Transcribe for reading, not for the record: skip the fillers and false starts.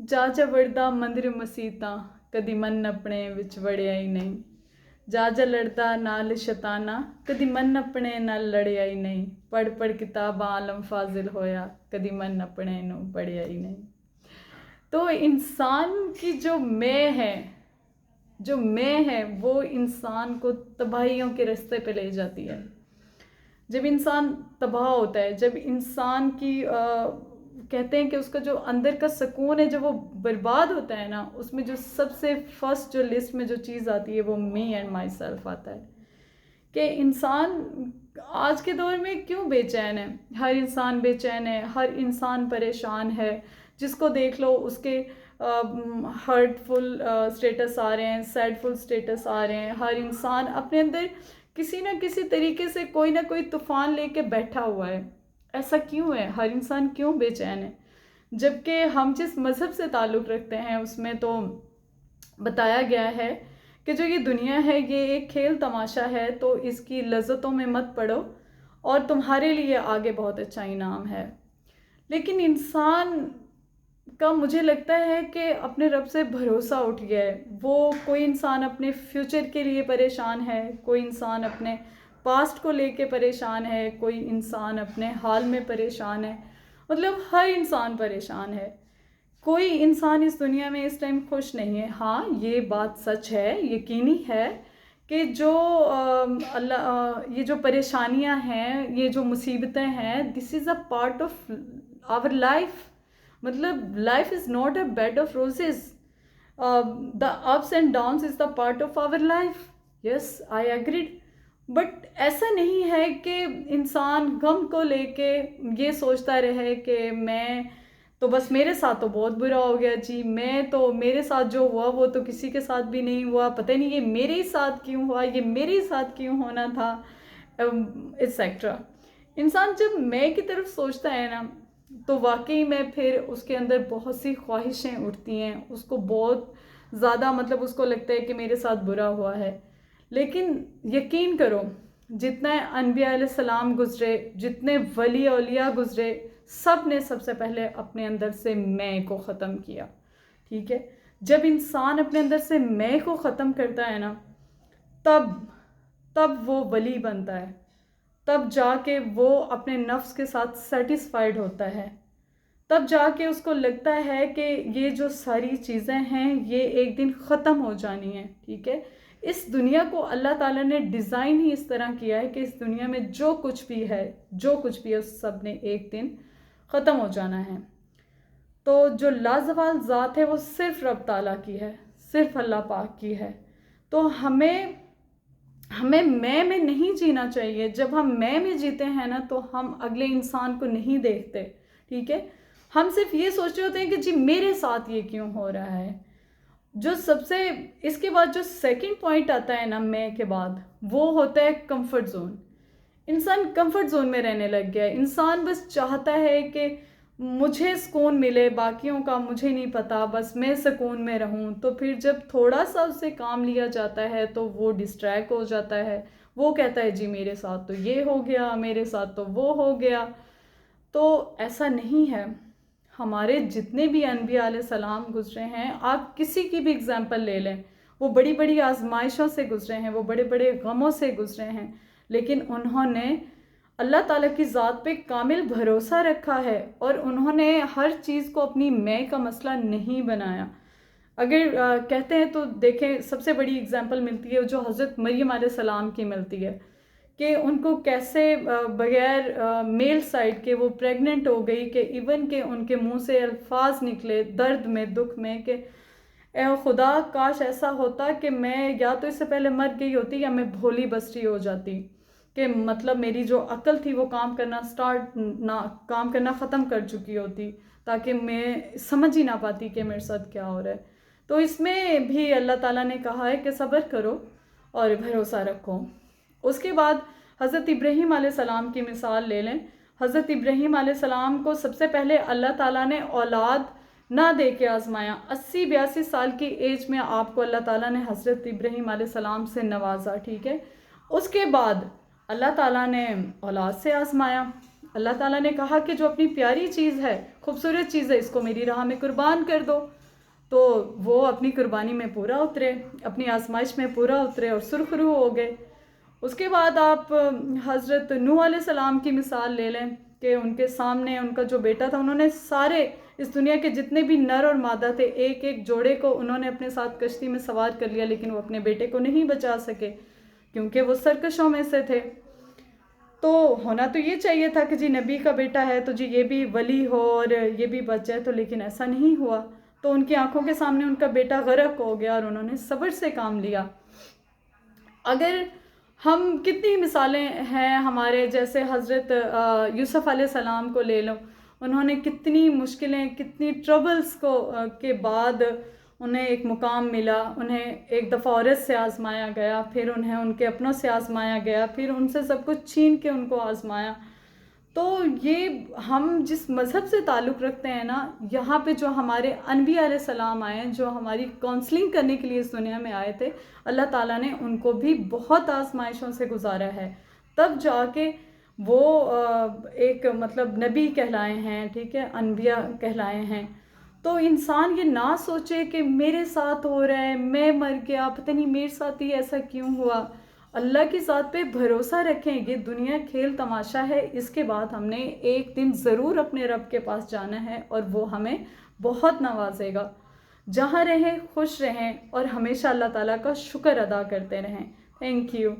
ਜਾ ਜਾ ਵੜਦਾ ਮੰਦਰ ਮਸੀਤਾਂ, ਕਦੀ ਮਨ ਆਪਣੇ ਵਿੱਚ ਵੜਿਆ ਹੀ ਨਹੀਂ। ਜਾ ਜਾ ਲੜਦਾ ਨਾਲ ਸ਼ੈਤਾਨਾ, ਕਦੀ मन अपने ਨਾਲ ਲੜਿਆ ਹੀ ਨਹੀਂ। ਪੜ੍ਹ ਪੜ੍ਹ ਕਿਤਾਬਾਂ ਆਲਮ ਫਾਜ਼ਿਲ ਹੋਇਆ, ਕਦੀ मन अपने ਨੂੰ ਪੜਿਆ ही नहीं। तो इंसान की जो मैं है वो इंसान को तबाहियों के रास्ते पे ले जाती है। जब इंसान तबाह होता है, जब इंसान की कहते हैं कि उसका जो अंदर का सुकून है जब वो बर्बाद होता है ना, उसमें जो सबसे फर्स्ट जो लिस्ट में जो चीज़ आती है वो मी एंड माई सेल्फ आता है। कि इंसान आज के दौर में क्यों बेचैन है, हर इंसान बेचैन है, हर इंसान परेशान है। जिसको देख लो उसके हर्टफुल स्टेटस आ रहे हैं, सैडफुल स्टेटस आ रहे हैं। हर इंसान अपने अंदर किसी न किसी तरीके से कोई ना कोई तूफ़ान लेके बैठा हुआ है। ऐसा क्यों है, हर इंसान क्यों बेचैन है? जबकि हम जिस मज़हब से ताल्लुक़ रखते हैं उसमें तो बताया गया है कि जो ये दुनिया है ये एक खेल तमाशा है, तो इसकी लज़्ज़तों में मत पड़ो और तुम्हारे लिए आगे बहुत अच्छा इनाम है। लेकिन इंसान का मुझे लगता है कि अपने रब से भरोसा उठ गया है। वो कोई इंसान अपने फ्यूचर के लिए परेशान है, कोई इंसान अपने पास्ट को लेके परेशान है, कोई इंसान अपने हाल में परेशान है। मतलब हर इंसान परेशान है। कोई इंसान इस दुनिया में इस टाइम खुश नहीं है। हाँ, ये बात सच है, यकीनी है कि जो ये जो परेशानियां हैं, ये जो मुसीबतें हैं, this is a part of our life. मतलब life is not a bed of roses. The ups and downs is the part of our life. Yes, I agreed. But ऐसा नहीं है कि इंसान गम को लेके ये सोचता रहे कि मैं तो बस मेरे साथ तो बहुत बुरा हो गया जी, मैं तो मेरे साथ जो हुआ वो तो किसी के साथ भी नहीं हुआ, पता नहीं ये मेरे ही साथ क्यों हुआ, ये मेरे ही साथ क्यों होना था, एक्सेट्रा। इंसान जब मैं की तरफ सोचता है ना, तो वाकई में फिर उसके अंदर बहुत सी ख्वाहिशें उठती हैं। उसको बहुत ज़्यादा मतलब उसको लगता है कि मेरे साथ बुरा हुआ है। लेकिन यकीन करो, जितने अनबिया अलैहिस्सलाम गुज़रे, जितने वली औलिया गुज़रे, सब ने सबसे पहले अपने अंदर से मैं को ख़त्म किया। ठीक है, जब इंसान अपने अंदर से मैं को ख़त्म करता है ना, तब वो वली बनता है। तब जाके वो अपने नफ्स के साथ सेटिस्फाइड होता है। तब जाके उसको लगता है कि ये जो सारी चीज़ें हैं ये एक दिन ख़त्म हो जानी है। ठीक है, इस दुनिया को अल्लाह ताला ने डिज़ाइन ही इस तरह किया है कि इस दुनिया में जो कुछ भी है उस सब ने एक दिन ख़त्म हो जाना है। तो जो लाजवाल ज़ात है वो सिर्फ़ रब ताला की है, सिर्फ़ अल्लाह पाक की है। तो हमें मैं में नहीं जीना चाहिए। जब हम मैं में जीते हैं ना, तो हम अगले इंसान को नहीं देखते। ठीक है, हम सिर्फ ये सोच रहे होते हैं कि जी मेरे साथ ये क्यों हो रहा है। जो सबसे इसके बाद जो सेकंड पॉइंट आता है ना मैं के बाद, वो होता है कंफर्ट जोन। इंसान कंफर्ट जोन में रहने लग गया है। इंसान बस चाहता है कि मुझे सुकून मिले, बाकियों का मुझे नहीं पता, बस मैं सुकून में रहूं। तो फिर जब थोड़ा सा उससे काम लिया जाता है तो वो डिस्ट्रैक्ट हो जाता है। वो कहता है जी मेरे साथ तो ये हो गया, मेरे साथ तो वो हो गया। तो ऐसा नहीं है। हमारे जितने भी अनबिया अलैहिस्सलाम गुजरे हैं, आप किसी की भी एग्जाम्पल ले लें, वो बड़ी बड़ी आजमाइशों से गुजरे हैं, वो बड़े बड़े गमों से गुजरे हैं, लेकिन उन्होंने अल्लाह ताला की ज़ात पे कामिल भरोसा रखा है और उन्होंने हर चीज़ को अपनी मैं का मसला नहीं बनाया। अगर कहते हैं तो देखें, सबसे बड़ी एग्जाम्पल मिलती है जो हज़रत मरियम अलैहिस्सलाम की मिलती है कि उनको कैसे बग़ैर मेल साइड के वो प्रेग्नेंट हो गई, कि इवन के उनके मुंह से अल्फाज निकले दर्द में, दुख में, कि ए खुदा काश ऐसा होता कि मैं या तो इससे पहले मर गई होती या मैं भोली बसरी हो जाती, कि मतलब मेरी जो अक्ल थी वो काम करना ख़त्म कर चुकी होती, ताकि मैं समझ ही ना पाती कि मेरे साथ क्या हो रहा है। तो इसमें भी अल्लाह ताला ने कहा है कि सब्र करो और भरोसा रखो। उसके बाद हज़रत इब्राहीम अलैहिस्सलाम की मिसाल ले लें। हज़रत इब्राहीम अलैहिस्सलाम को सबसे पहले अल्लाह ताला ने औलाद ना दे के आजमाया। 80-82 साल की एज में आपको अल्लाह ताला ने हज़रत इब्राहीम अलैहिस्सलाम से नवाजा। ठीक है, उसके बाद अल्लाह ताला ने औलाद से आजमाया। اللہ تعالیٰ نے کہا کہ جو اپنی پیاری چیز ہے، خوبصورت چیز ہے، اس کو میری راہ میں قربان کر دو، تو وہ اپنی قربانی میں پورا اترے، اپنی آزمائش میں پورا اترے اور سرخرو ہو گئے۔ اس کے بعد آپ حضرت نوح علیہ السلام کی مثال لے لیں کہ ان کے سامنے ان کا جو بیٹا تھا، انہوں نے سارے اس دنیا کے جتنے بھی نر اور مادہ تھے، ایک ایک جوڑے کو انہوں نے اپنے ساتھ کشتی میں سوار کر لیا، لیکن وہ اپنے بیٹے کو نہیں بچا سکے کیونکہ وہ سرکشوں میں سے تھے۔ تو ہونا تو یہ چاہیے تھا کہ جی نبی کا بیٹا ہے تو جی یہ بھی ولی ہو اور یہ بھی بچ جائے، تو لیکن ایسا نہیں ہوا۔ تو ان کی آنکھوں کے سامنے ان کا بیٹا غرق ہو گیا اور انہوں نے صبر سے کام لیا۔ اگر ہم کتنی مثالیں ہیں ہمارے، جیسے حضرت یوسف علیہ السلام کو لے لو، انہوں نے کتنی مشکلیں، کتنی ٹربلز کے بعد انہیں ایک مقام ملا، انہیں ایک دفعہ عورت سے آزمایا گیا، پھر انہیں ان کے اپنوں سے آزمایا گیا، پھر ان سے سب کچھ چھین کے ان کو آزمایا۔ تو یہ ہم جس مذہب سے تعلق رکھتے ہیں نا، یہاں پہ جو ہمارے انبیاء علیہ السلام آئے، جو ہماری کاؤنسلنگ کرنے کے لیے اس دنیا میں آئے تھے، اللہ تعالیٰ نے ان کو بھی بہت آزمائشوں سے گزارا ہے، تب جا کے وہ ایک مطلب نبی کہلائے ہیں، ٹھیک ہے، انبیاء کہلائے ہیں۔ تو انسان یہ نہ سوچے کہ میرے ساتھ ہو رہا ہے، میں مر گیا، پتہ نہیں میرے ساتھ ہی ایسا کیوں ہوا۔ اللہ کی ذات پہ بھروسہ رکھیں، یہ دنیا کھیل تماشا ہے، اس کے بعد ہم نے ایک دن ضرور اپنے رب کے پاس جانا ہے اور وہ ہمیں بہت نوازے گا۔ جہاں رہیں خوش رہیں اور ہمیشہ اللہ تعالیٰ کا شکر ادا کرتے رہیں۔ Thank you.